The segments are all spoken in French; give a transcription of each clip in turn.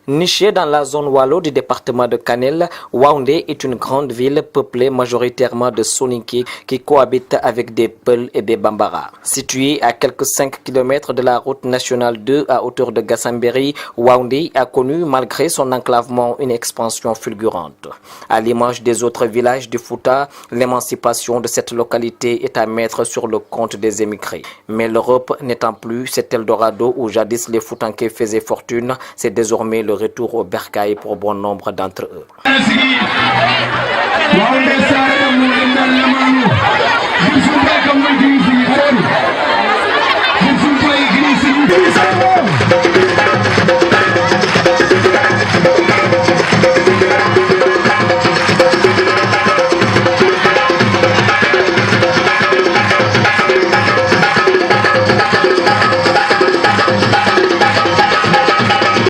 Nichée dans la zone Wallo du département de Kanel, Waoundé est une grande ville peuplée majoritairement de Soninké qui cohabitent avec des Peuls et des Bambara. Située à quelques 5 km de la route nationale 2 à hauteur de Gassambéry, Waoundé a connu malgré son enclavement une expansion fulgurante. À l'image des autres villages du Fouta, l'émancipation de cette localité est à mettre sur le compte des émigrés. Mais l'Europe n'étant plus cet Eldorado où jadis les Foutanké faisaient fortune, c'est désormais le retour au bercail pour bon nombre d'entre eux.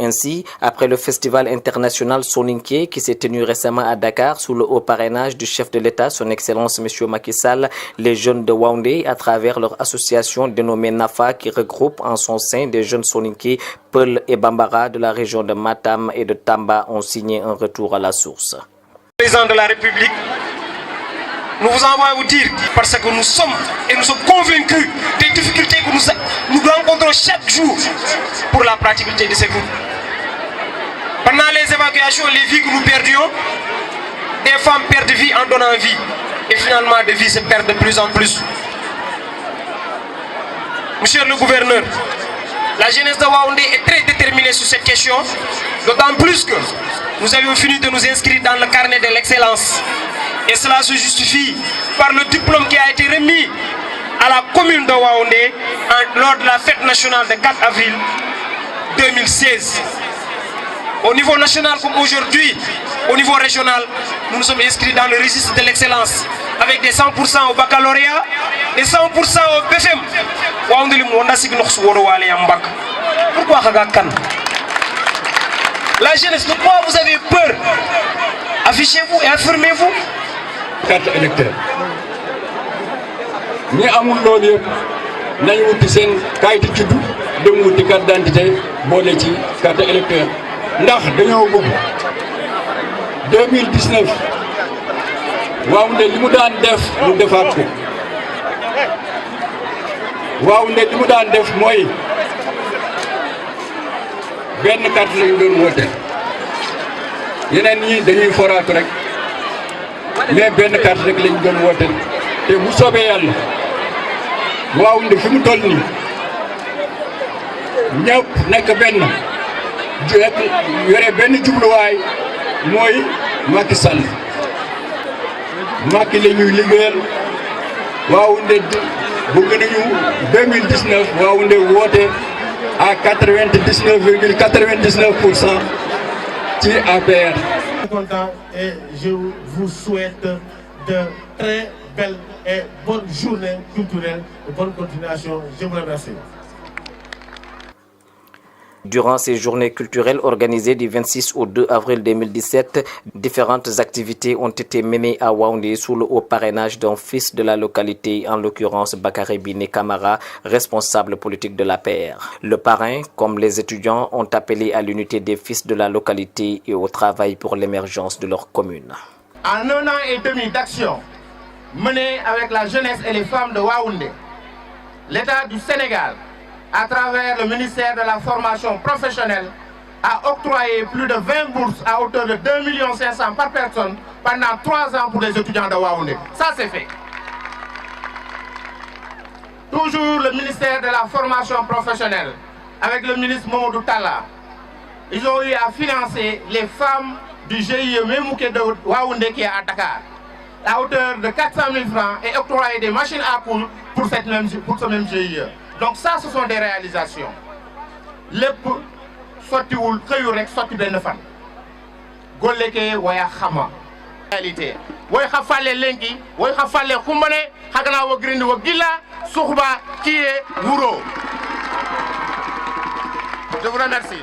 Ainsi, après le festival international Soninké qui s'est tenu récemment à Dakar sous le haut parrainage du chef de l'État, son Excellence M. Macky Sall, les jeunes de Waoundé, à travers leur association dénommée NAFA qui regroupe en son sein des jeunes Soninké, Peul et Bambara de la région de Matam et de Tamba, ont signé un retour à la source. Président de la République, nous vous envoyons vous dire parce que nous sommes convaincus des difficultés que nous rencontrons chaque jour pour la praticabilité de ces groupes. Pendant les évacuations, les vies que nous perdions, des femmes perdent vie en donnant vie. Et finalement, des vies se perdent de plus en plus. Monsieur le gouverneur, la jeunesse de Waoundé est très déterminée sur cette question, d'autant plus que nous avions fini de nous inscrire dans le carnet de l'excellence. Et cela se justifie par le diplôme qui a été remis à la commune de Waoundé lors de la fête nationale de 4 avril 2016. Au niveau national comme aujourd'hui, au niveau régional, nous nous sommes inscrits dans le registre de l'excellence avec des 100% au baccalauréat et 100% au BFM. Pourquoi la jeunesse, de quoi vous avez peur? Affichez-vous et affirmez-vous. Carte électeur. Ni amul loolu yëpp nañu wuti seen kayitu juddu dem wuti carte d'identité boole ci carte électeur ndax dañoo bëgg 2019 Waoundé li mu daan def mu defaat ko Waoundé li mu daan def mooy benn carte lañu doon woote yeneen ñi dañuy foraatu rek mais benn carte rek lañu doon woote te bu soobee yàlla Waoundé fi mu toll nii ñëpp nekk benn yore benn jubluwaay mooy Macky Sall Macky la ñuy liggéeyal Waoundé bëgg nañu 2019 Waoundé woote à 99,99% ci APR. Je suis content et je vous souhaite de très belles et bonnes journées culturelles et bonne continuation. Je vous remercie. Durant ces journées culturelles organisées du 26 au 2 avril 2017, différentes activités ont été menées à Waoundé sous le haut parrainage d'un fils de la localité, en l'occurrence Bakary Biné Camara, responsable politique de l'APR. Le parrain, comme les étudiants, ont appelé à l'unité des fils de la localité et au travail pour l'émergence de leur commune. En 1 an et demi d'action menée avec la jeunesse et les femmes de Waoundé, l'État du Sénégal, à travers le ministère de la formation professionnelle, a octroyé plus de 20 bourses à hauteur de 2 500 000 par personne pendant 3 ans pour les étudiants de Waoundé. Ça, c'est fait. Toujours le ministère de la formation professionnelle, avec le ministre Mamadou Talla, ils ont eu à financer les femmes du GIE Memouké de Waoundé qui est à Dakar, à hauteur de 400 000 francs et octroyer des machines à coudre pour ce même GIE. Donc ça, ce sont des réalisations. Lépp sottiwul xëyu rek sotti benn fan. Golleke waya xama. Réalité. Woy xa falle lenki, woy xa falle xumbane, xagana wo grindi wo gilla, suxba kiye wuro. Je vous remercie.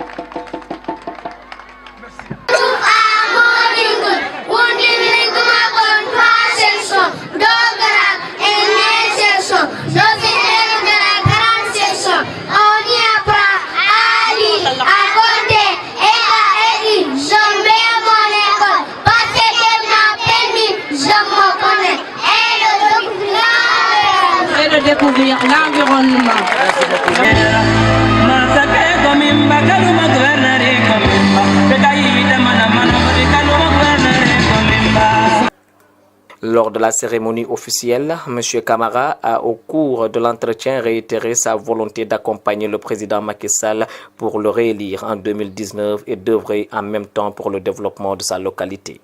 On y apprend à lire, à compter et à découvrir l'environnement. Lors de la cérémonie officielle, M. Camara a au cours de l'entretien réitéré sa volonté d'accompagner le président Macky Sall pour le réélire en 2019 et d'œuvrer en même temps pour le développement de sa localité.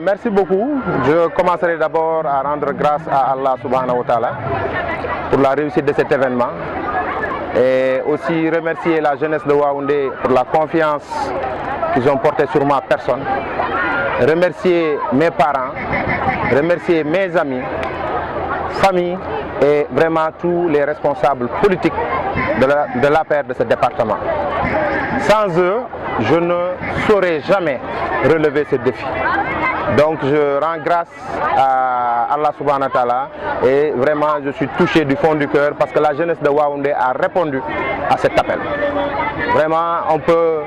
Merci beaucoup. Je commencerai d'abord à rendre grâce à Allah subhanahu wa ta'ala pour la réussite de cet événement et aussi remercier la jeunesse de Waoundé pour la confiance qu'ils ont portée sur ma personne. Remercier mes parents, remercier mes amis, famille et vraiment tous les responsables politiques de l'APR de ce département. Sans eux, je ne saurais jamais relever ce défi. Donc je rends grâce à Allah subhanahu wa ta'ala et vraiment je suis touché du fond du cœur parce que la jeunesse de Waoundé a répondu à cet appel. Vraiment on peut,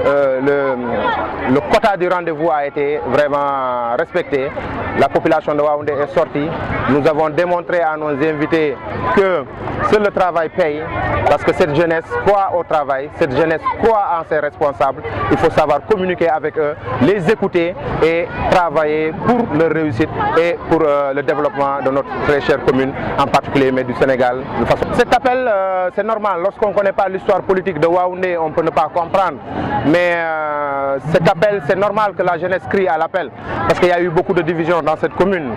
le quota du rendez-vous a été vraiment respecté. La population de Waoundé est sortie. Nous avons démontré à nos invités que seul le travail paye parce que cette jeunesse croit au travail, cette jeunesse croit en ses responsables. Il faut savoir communiquer avec eux, les écouter et travailler pour leur réussite et pour le développement de notre très chère commune, en particulier mais du Sénégal. De façon. Cet appel, c'est normal. Lorsqu'on ne connaît pas l'histoire politique de Waoundé, on peut ne pas comprendre. Mais cet appel, c'est normal que la jeunesse crie à l'appel parce qu'il y a eu beaucoup de divisions dans cette commune.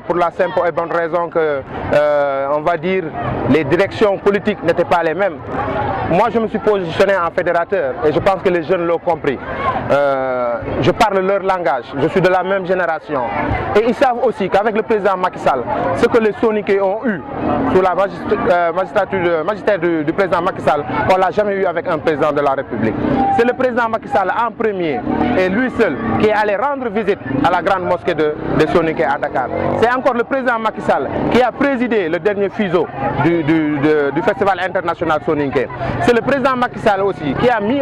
Pour la simple et bonne raison que, on va dire, les directions politiques n'étaient pas les mêmes. Moi, je me suis positionné en fédérateur et je pense que les jeunes l'ont compris. Je parle leur langage, je suis de la même génération. Et ils savent aussi qu'avec le président Macky Sall, ce que les Soniqués ont eu sous la magistère du président Macky Sall, on ne l'a jamais eu avec un président de la République. C'est le président Macky Sall en premier et lui seul qui est allé rendre visite à la grande mosquée de Soniqués à Dakar. C'est encore le président Macky Sall qui a présidé le dernier FISO du Festival international Soninké. C'est le président Macky Sall aussi qui a mis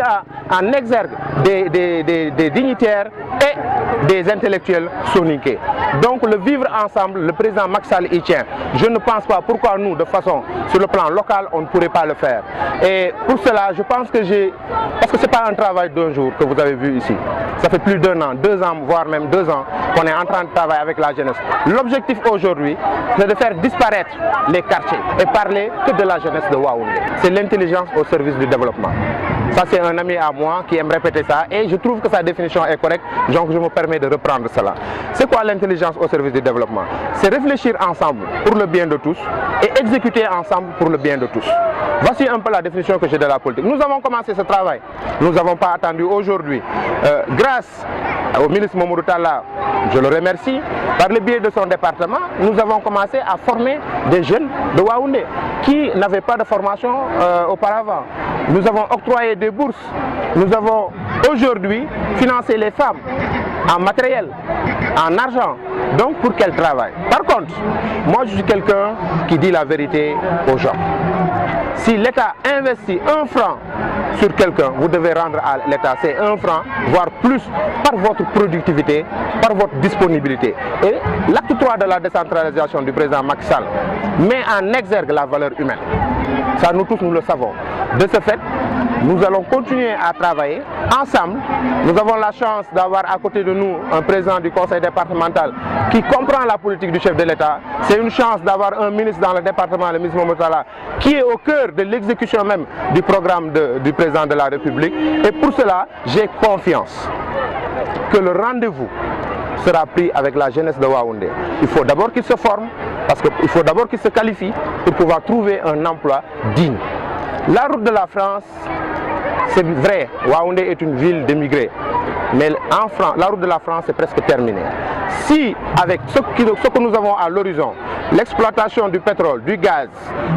en exergue des dignitaires et des intellectuels soninké. Donc le vivre ensemble, le président Macky Sall y tient. Je ne pense pas pourquoi nous, de façon sur le plan local, on ne pourrait pas le faire. Et pour cela, je pense que parce que ce n'est pas un travail d'un jour que vous avez vu ici. Ça fait plus d'1 an, 2 ans, voire même 2 ans qu'on est en train de travailler avec la jeunesse. L'objectif aujourd'hui, c'est de faire disparaître les quartiers et parler que de la jeunesse de Waoundé. C'est l'intelligence au service du développement. Ça, c'est un ami à moi qui aime répéter ça et je trouve que sa définition est correcte, donc je me permets de reprendre cela. C'est quoi l'intelligence au service du développement? C'est réfléchir ensemble pour le bien de tous et exécuter ensemble pour le bien de tous. Voici un peu la définition que j'ai de la politique. Nous avons commencé ce travail, nous n'avons pas attendu aujourd'hui. Grâce au ministre Mamadou Talla, je le remercie, par le biais de son département, nous avons commencé à former des jeunes de Waoundé qui n'avaient pas de formation auparavant. Nous avons octroyé des bourses, nous avons aujourd'hui financé les femmes en matériel, en argent, donc pour qu'elles travaillent. Par contre, moi je suis quelqu'un qui dit la vérité aux gens. Si l'État investit 1 franc sur quelqu'un, vous devez rendre à l'État ces 1 franc, voire plus, par votre productivité, par votre disponibilité. Et l'acte 3 de la décentralisation du président Macky Sall met en exergue la valeur humaine. Ça, nous tous, nous le savons. De ce fait, nous allons continuer à travailler ensemble. Nous avons la chance d'avoir à côté de nous un président du conseil départemental qui comprend la politique du chef de l'État. C'est une chance d'avoir un ministre dans le département, le ministre Mamadou Talla, qui est au cœur de l'exécution même du programme du président de la République. Et pour cela, j'ai confiance que le rendez-vous sera pris avec la jeunesse de Waoundé. Il faut d'abord qu'ils se forment, parce qu'il faut d'abord qu'ils se qualifient pour pouvoir trouver un emploi digne. La route de la France, c'est vrai, Waoundé est une ville d'émigrés, mais en France, la route de la France est presque terminée. Si, avec ce que nous avons à l'horizon, l'exploitation du pétrole, du gaz,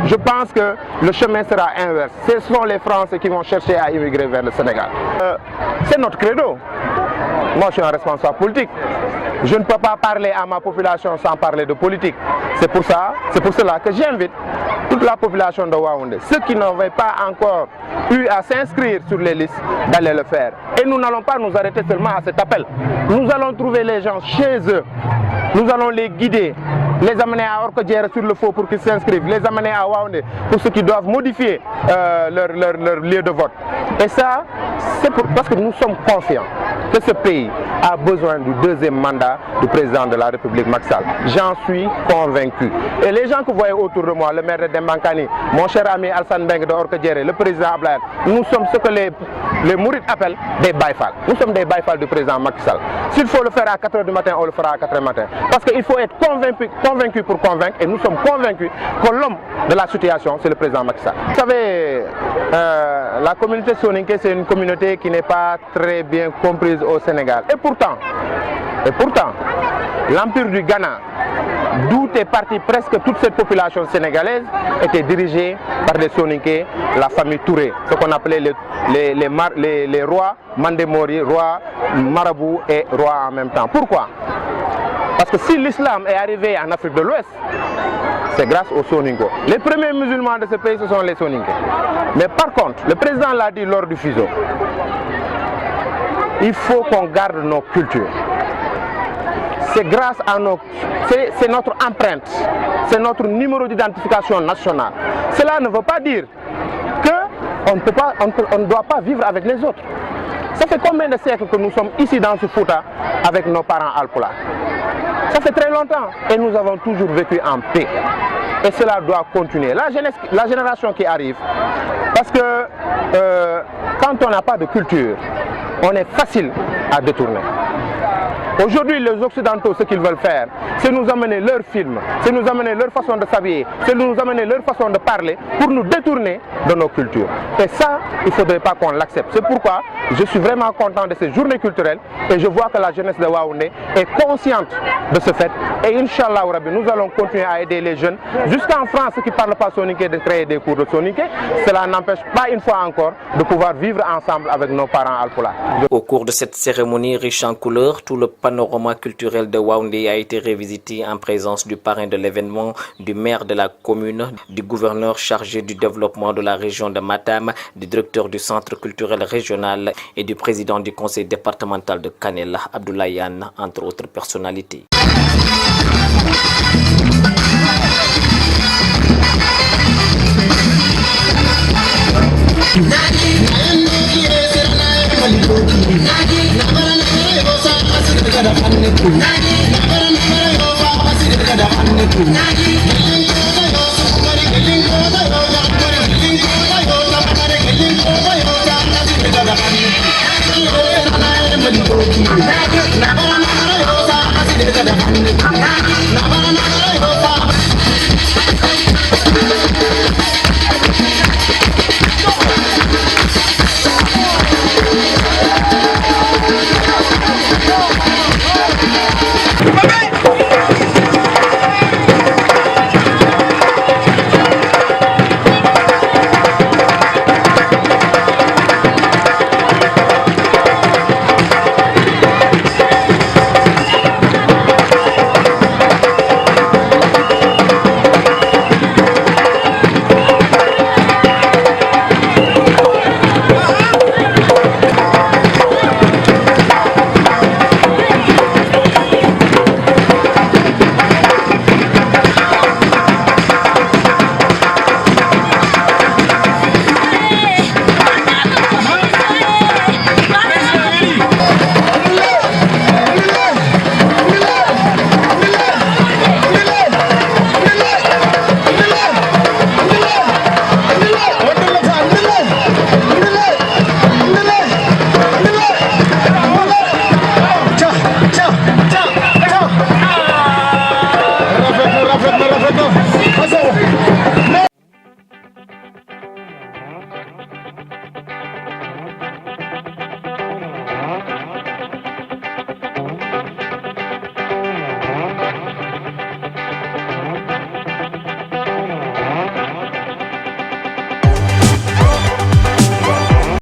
je pense que le chemin sera inverse. Ce sont les Français qui vont chercher à immigrer vers le Sénégal. C'est notre credo. Moi, je suis un responsable politique. Je ne peux pas parler à ma population sans parler de politique. C'est pour cela que j'invite toute la population de Waoundé, ceux qui n'avaient pas encore eu à s'inscrire sur les listes, d'aller le faire. Et nous n'allons pas nous arrêter seulement à cet appel. Nous allons trouver les gens chez eux. Nous allons les guider les amener à Orkodiéré sur le faux pour qu'ils s'inscrivent, les amener à Waoundé pour ceux qui doivent modifier leur lieu de vote. Et ça, c'est parce que nous sommes confiants que ce pays a besoin du deuxième mandat du président de la République Macky Sall. J'en suis convaincu. Et les gens que vous voyez autour de moi, le maire de Dembankani, mon cher ami Alsan Beng de Orkodiéré, le président Ablaye, nous sommes ce que les mourides appellent des baïfals. Nous sommes des baïfals du président Macky Sall. S'il faut le faire à 4 h du matin, on le fera à 4 h du matin. Parce qu'il faut être convaincu pour convaincre, et nous sommes convaincus que l'homme de la situation, c'est le président Macky Sall. Vous savez, la communauté soninké, c'est une communauté qui n'est pas très bien comprise au Sénégal. Et pourtant, l'Empire du Ghana, d'où est partie presque toute cette population sénégalaise, était dirigée par des soninké, la famille Touré, ce qu'on appelait les rois Mandemori, rois marabouts et rois en même temps. Pourquoi? Parce que si l'islam est arrivé en Afrique de l'Ouest, c'est grâce aux Soninko. Les premiers musulmans de ce pays, ce sont les Soninké. Mais par contre, le président l'a dit lors du fuseau, il faut qu'on garde nos cultures. C'est grâce à c'est notre empreinte, c'est notre numéro d'identification nationale. Cela ne veut pas dire qu'on ne doit pas vivre avec les autres. Ça fait combien de siècles que nous sommes ici dans ce Fouta avec nos parents Alpula? Ça fait très longtemps et nous avons toujours vécu en paix. Et cela doit continuer. La génération qui arrive, parce que quand on n'a pas de culture, on est facile à détourner. Aujourd'hui, les Occidentaux, ce qu'ils veulent faire, c'est nous amener leurs films, c'est nous amener leur façon de s'habiller, c'est nous amener leur façon de parler pour nous détourner de nos cultures. Et ça, il ne faudrait pas qu'on l'accepte. C'est pourquoi je suis vraiment content de ces journées culturelles et je vois que la jeunesse de Waoundé est consciente de ce fait. Et Inch'Allah, nous allons continuer à aider les jeunes, jusqu'en France, ceux qui ne parlent pas soninké, de créer des cours de soninké. Cela n'empêche pas une fois encore de pouvoir vivre ensemble avec nos parents Alpula. Au cours de cette cérémonie riche en couleurs, tout le panorama culturel de Waoundé a été revisité en présence du parrain de l'événement, du maire de la commune, du gouverneur chargé du développement de la région de Matam, du directeur du centre culturel régional et du président du conseil départemental de Kanel, Abdoulaye Anne, entre autres personnalités. Nah,